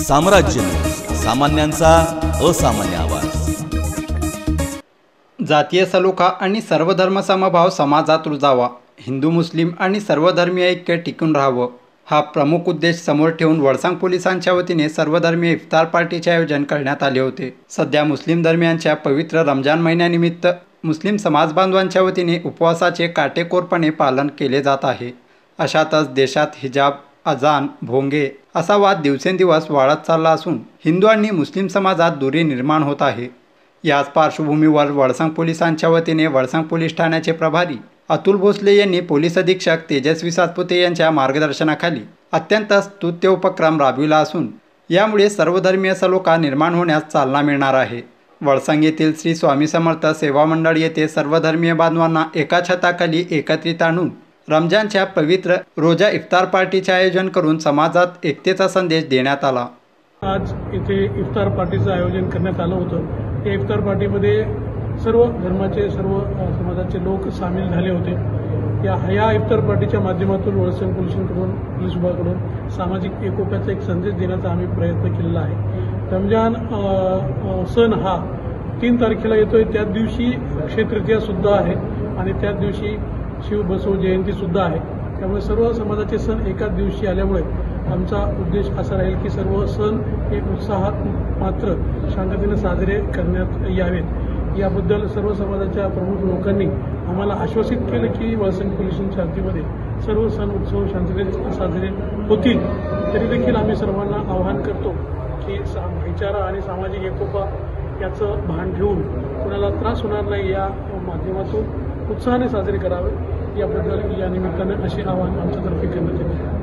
साम्राज्य, सामान्यांचा असामान्य आवाज। जातीय सलोखा आणि सर्वधर्म समभाव समाजात रुजावा, हिंदू मुस्लिम आणि सर्वधर्मीय ऐक्य टिकून राहावं, हा प्रमुख उद्देश समोर ठेवून वळसांग पोलिसांच्या वतीने सर्वधर्मीय इफ्तार पार्टीचे आयोजन करण्यात आले होते। सध्या मुस्लिम धर्मियांच्या पवित्र रमजान महिन्यानिमित्त मुस्लिम समाज बांधवांच्या वतीने उपवासाचे काटेकोरपणे पालन केले जात आहे। अशातच देशात हिजाब, अजान, भोंगे असा वाद दिवसेंदिवस वाढत चालला असून हिंदू आणि मुस्लिम समाजात दुरी निर्माण होत आहे। याच पार्श्वभूमीवर वळसांग पोलिसांच्या वतीने वळसांग पोलीस ठाण्याचे प्रभारी अतुल भोसले यांनी पोलीस अधीक्षक तेजस्वी सातपुते यांच्या मार्गदर्शनाखाली अत्यंत स्तुत्य उपक्रम राबविला असून यामुळे सर्वधर्मीय सलोखा निर्माण होण्यास चालना मिळणार आहे। वळसांग येथील श्री स्वामी समर्थ सेवा मंडळ येथे सर्वधर्मीय बांधवांना एका छताखाली एकत्रित आणून रमजानच्या पवित्र रोजा इफ्तार पार्टीचे आयोजन करून समाजात एकतेचा संदेश देण्यात आला। आज इथे इफ्तार पार्टीचं आयोजन करण्यात आलं होतं। या इफ्तार पार्टीमध्ये सर्व धर्माचे, सर्व समाजाचे लोक सामील झाले होते। या इफ्तार पार्टीच्या माध्यमातून वळसांग पोलिसांकडून, पोलीस विभागाकडून सामाजिक एकोप्याचा एक संदेश देण्याचा आम्ही प्रयत्न केलेला आहे। रमजान सण हा 3 तारखेला येतोय, त्याच दिवशी अक्षय तृतीया सुद्धा आहे आणि त्याच दिवशी शिव बसव जयंती सुद्धा आहे। त्यामुळे सर्व समाजाचे सण एकाच दिवशी आल्यामुळे आमचा उद्देश असा राहील की सर्व सण एक उत्साहात मात्र शांततेने साजरे करण्यात यावेत। याबद्दल सर्व समाजाच्या प्रमुख लोकांनी आम्हाला आश्वासित केलं की वळसांग पोलिसांच्या हद्दीमध्ये सर्व सण उत्सव शांततेने साजरे होतील। तरी देखील आम्ही सर्वांना आवाहन करतो की भाईचारा आणि सामाजिक एकोपा याचं भान ठेवून कोणाला त्रास होणार नाही या माध्यमातून उत्साहाने साजरे करावे, याबद्दल या निमित्ताने असे आवाहन आमच्यातर्फे करण्यात येते।